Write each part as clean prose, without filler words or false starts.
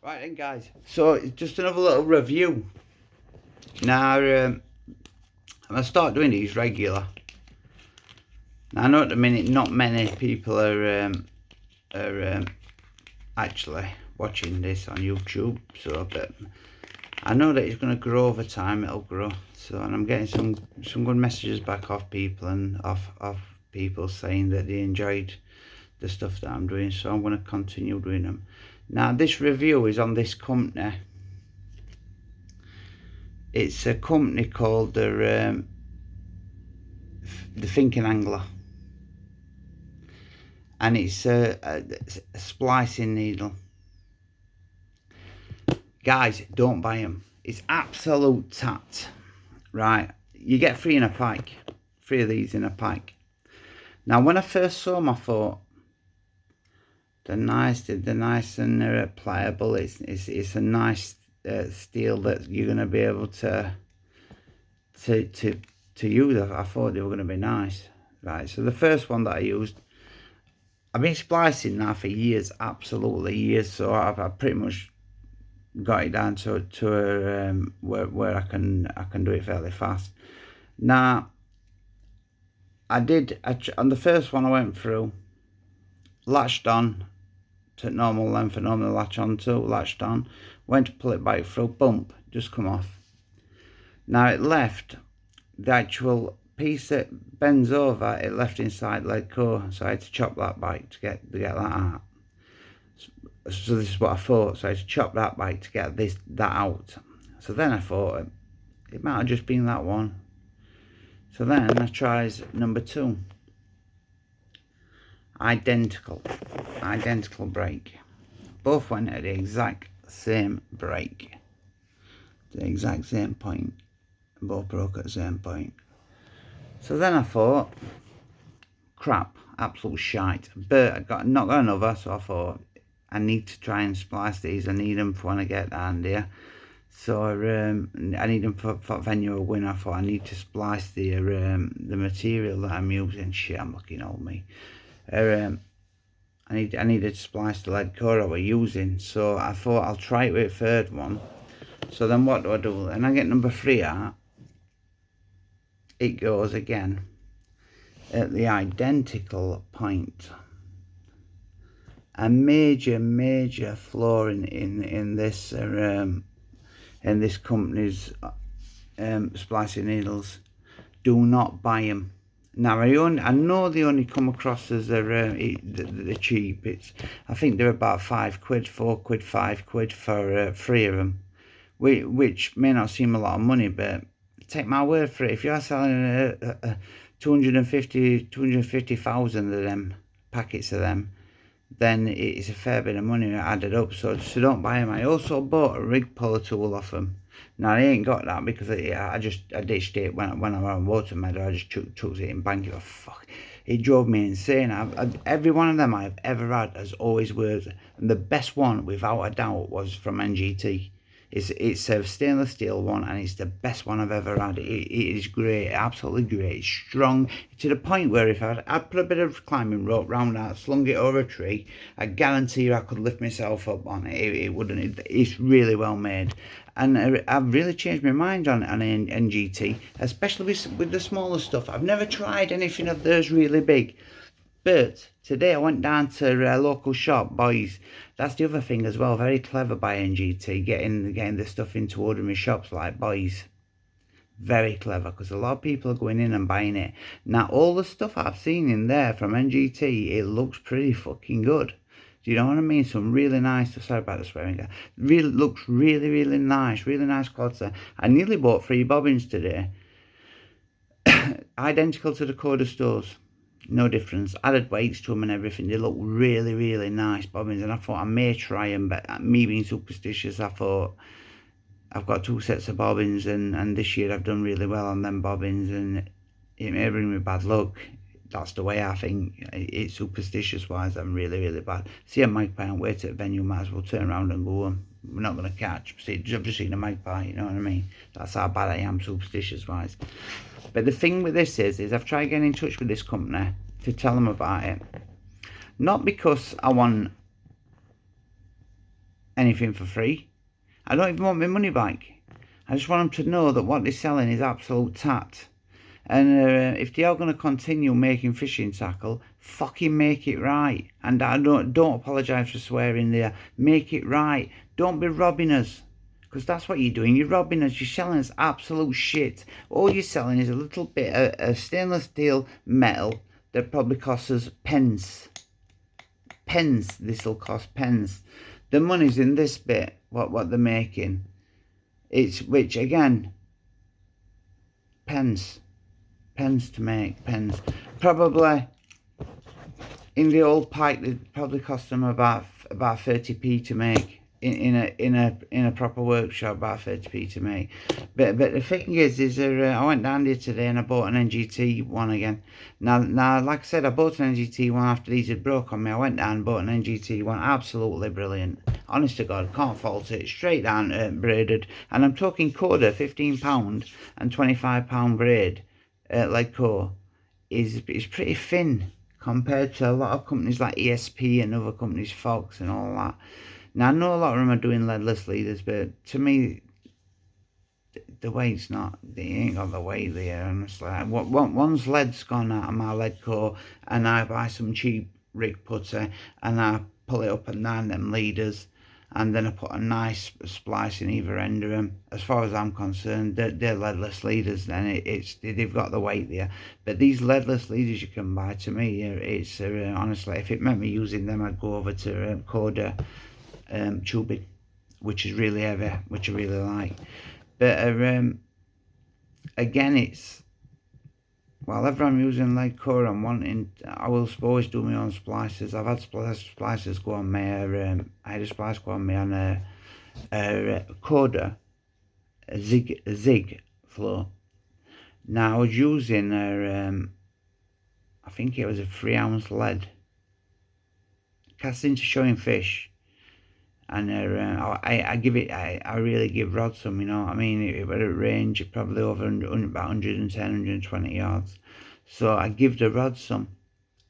Right then, guys. So it's just another little review. Now, I'm gonna start doing these regular. Now, I know at the minute not many people are actually watching this on YouTube. So, but I know that it's gonna grow over time. It'll grow. So, and I'm getting some good messages back off people and off people saying that they enjoyed the stuff that I'm doing. So I'm gonna continue doing them. Now, this review is on this company. It's a company called the Thinking Angler, and it's a splicing needle. Guys, don't buy them. It's absolute tat. Right, you get 3 in a pack, 3 of these in a pack. Now, when I first saw them, I thought they're nice and pliable. It's a nice steel that you're gonna be able to use. I thought they were gonna be nice. Right, so the first one that I used, I've been splicing now for years, absolutely years. So I've pretty much got it down to where I can do it fairly fast. Now, on the first one I went through, latched on to normal length and normally latch on to, latched on, went to pull it back through, bump, just come off. Now it left the actual piece that bends over, it left inside lead core, so I had to chop that back to get that out. So this is what I thought, so I had to chop that back to get that out. So then I thought it might have just been that one. So then I tried number 2. Identical break. Both went at the exact same break, the exact same point. Both broke at the same point. So then I thought, crap, absolute shite. But I not got another, so I thought I need to try and splice these. I need them for when I get down there. So I need them for venue or win. I thought I need to splice the material that I'm using. Shit, I'm looking old me. I needed to splice the lead core I was using. So I thought I'll try it with the third one. So then what do? And I get number 3 out. It goes again at the identical point. A major flaw in this company's splicing needles. Do not buy them. Now I know they only come across as they're cheap. I think they're about £5, £4, £5 for 3 of them, which may not seem a lot of money, but take my word for it. If you're selling 250,000 of them packets of them, then it's a fair bit of money added up. So don't buy them. I also bought a rig puller tool off them. Now I ain't got that because I ditched it when I was on water meadow. I just took it and banked it. Fuck, it drove me insane. Every one of them I've ever had has always worked, and the best one without a doubt was from NGT. It's a stainless steel one, and it's the best one I've ever had. It is great, absolutely great. It's strong to the point where if I'd put a bit of climbing rope round that, slung it over a tree, I guarantee you I could lift myself up on it. It wouldn't. It's really well made, and I've really changed my mind on NGT, especially with the smaller stuff. I've never tried anything of theirs really big. But today I went down to a local shop, Boys. That's the other thing as well. Very clever by NGT, getting the stuff into ordinary shops like Boys. Very clever, because a lot of people are going in and buying it. Now, all the stuff I've seen in there from NGT, it looks pretty fucking good. Do you know what I mean? Some really nice, sorry about the swearing, really looks really nice quality. I nearly bought 3 bobbins today. Identical to the Coda stores. No difference. Added weights to them and everything. They look really nice bobbins, and I thought I may try them, but me being superstitious, I thought I've got 2 sets of bobbins, and this year I've done really well on them bobbins, and it may bring me bad luck. That's the way I think. It's superstitious wise, I'm really bad. See a magpie and wait at a venue, might as well turn around and go. We're not going to catch. See, I've just seen a magpie, you know what I mean? That's how bad I am superstitious wise. But the thing with this is I've tried getting in touch with this company to tell them about it. Not because I want anything for free. I don't even want my money back. I just want them to know that what they're selling is absolute tat. And if they are going to continue making fishing tackle, fucking make it right. And I don't apologise for swearing there. Make it right. Don't be robbing us. Because that's what you're doing. You're robbing us. You're selling us absolute shit. All you're selling is a little bit of stainless steel metal that probably costs us pence. Pence. This will cost pence. The money's in this bit. What they're making. Which again, pence. Pence to make, pence. Probably in the old pike, it probably cost them about 30p to make. In a proper workshop, about 30p to make. But the thing is I went down there today and I bought an NGT one again. Now, like I said, I bought an NGT one after these had broke on me. I went down and bought an NGT one, absolutely brilliant. Honest to God, can't fault it. Straight down braided, and I'm talking quarter, £15 and £25 braid. Lead core is pretty thin compared to a lot of companies like ESP and other companies, Fox and all that. Now, I know a lot of them are doing leadless leaders, but to me, the weight's not, they ain't got the weight there, honestly. Once lead's gone out of my lead core, and I buy some cheap rig putter, and I pull it up and down them leaders, and then I put a nice splice in either end of them. As far as I'm concerned, they're leadless leaders, then they've got the weight there. But these leadless leaders you can buy, to me, it's honestly, if it meant me using them, I'd go over to Corda tubing, which is really heavy, which I really like. But again, it's whenever I'm using lead core, I will always do my own splices. I've had splicers go on me. I had a splice go on me on a Corda zig flow. Now I was using I think it was a 3-ounce lead, casting to showing fish. And I really give rod some, you know what I mean. It was at range probably over about 110, 120 yards. So I give the rod some,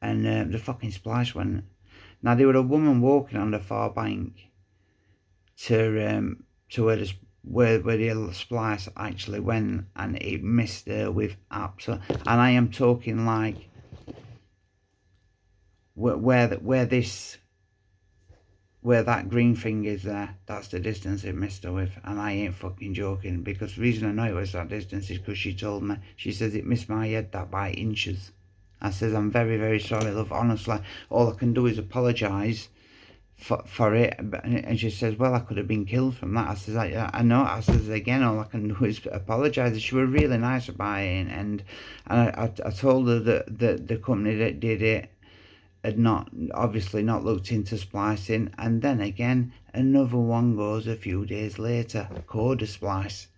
and the fucking splice went. Now there was a woman walking on the far bank to where the splice actually went, and it missed her with absolute. And I am talking like where that green thing is there, that's the distance it missed her with, and I ain't fucking joking, because the reason I know it was that distance is because she told me. She says it missed my head that by inches. I says, I'm very, very sorry, love, honestly, all I can do is apologise for it. And she says, well, I could have been killed from that. I says, I know. I says, again, all I can do is apologise. She was really nice about it, and I told her that the company that did it had obviously not looked into splicing. And then again, another one goes a few days later, Corda splice.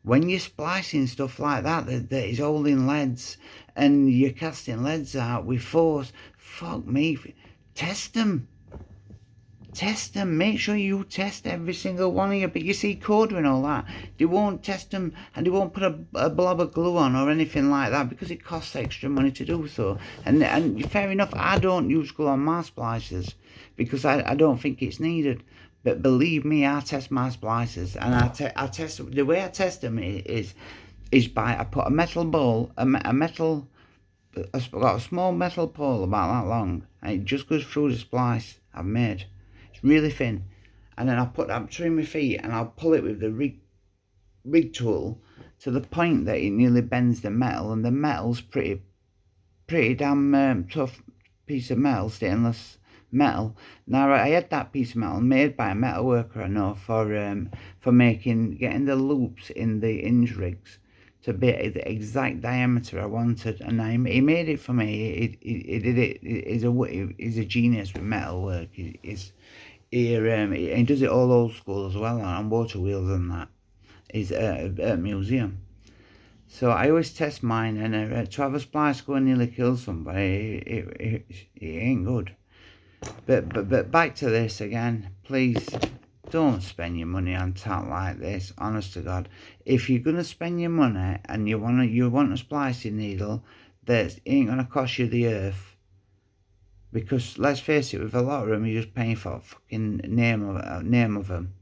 When you're splicing stuff like that is holding leads, and you're casting leads out with force, fuck me, test them. Test them. Make sure you test every single one of you. But you see, Corda and all that, they won't test them, and they won't put a blob of glue on or anything like that, because it costs extra money to do so. And fair enough, I don't use glue on my splicers because I don't think it's needed. But believe me, I test my splicers, and I test the way I test them is by I put a metal bowl, I've got a small metal pole about that long, and it just goes through the splice I've made. It's really thin, and then I'll put that between my feet, and I'll pull it with the rig tool to the point that it nearly bends the metal, and the metal's pretty damn tough piece of metal, stainless metal. Now I had that piece of metal made by a metal worker I know for getting the loops in the hinge rigs to be the exact diameter I wanted, and he made it for me. He did it. He's a genius with metal work. He does it all old school as well, on water wheels and that. He's at a museum. So I always test mine, and to have a splice go and nearly kill somebody, it ain't good. But back to this again, please don't spend your money on tat like this. Honest to God, if you're gonna spend your money and you want a splicing needle that ain't gonna cost you the earth, Because let's face it, with a lot of them, you're just paying for a fucking name of them.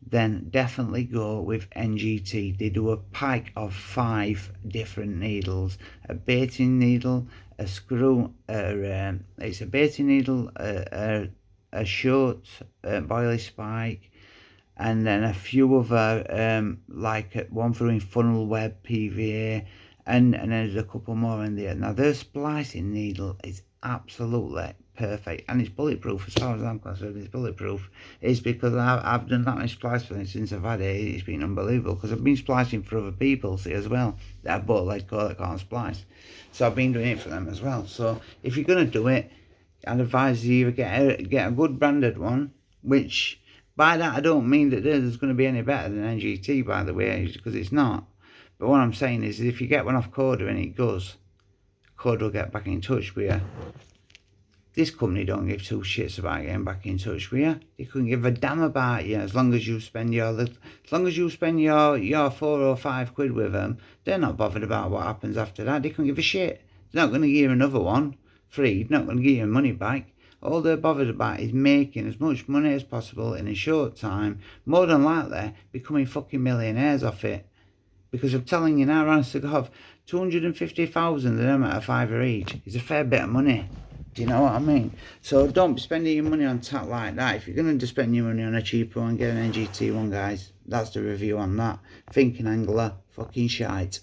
Then definitely go with NGT. They do a pack of 5 different needles: a baiting needle, a screw, it's a baiting needle, a short boilie spike, and then a few other like one for in funnel web PVA, and there's a couple more in there. Now their splicing needle is absolutely perfect, and it's bulletproof. As far as I'm concerned, it's bulletproof. It's because I've done that many splicing since I've had it. It's been unbelievable, because I've been splicing for other people, see, as well, that I've bought like that can't splice, so I've been doing it for them as well. So if you're going to do it, I'd advise you either get a good branded one, which by that I don't mean that there's going to be any better than NGT, by the way, because it's not. But what I'm saying is, if you get one off Coda and it goes, Coda will get back in touch with you. This company don't give two shits about getting back in touch with you. They couldn't give a damn about you as long as you spend your 4 or 5 quid with them. They're not bothered about what happens after that. They couldn't give a shit. They're not going to give you another one free. They're not going to give you money back. All they're bothered about is making as much money as possible in a short time. More than likely, becoming fucking millionaires off it. Because I'm telling you now, honest to God, 250,000 of them at a fiver each is a fair bit of money. Do you know what I mean? So don't be spending your money on tat like that. If you're going to spend your money on a cheaper one, get an NGT one, guys. That's the review on that. Thinking angler, fucking shite.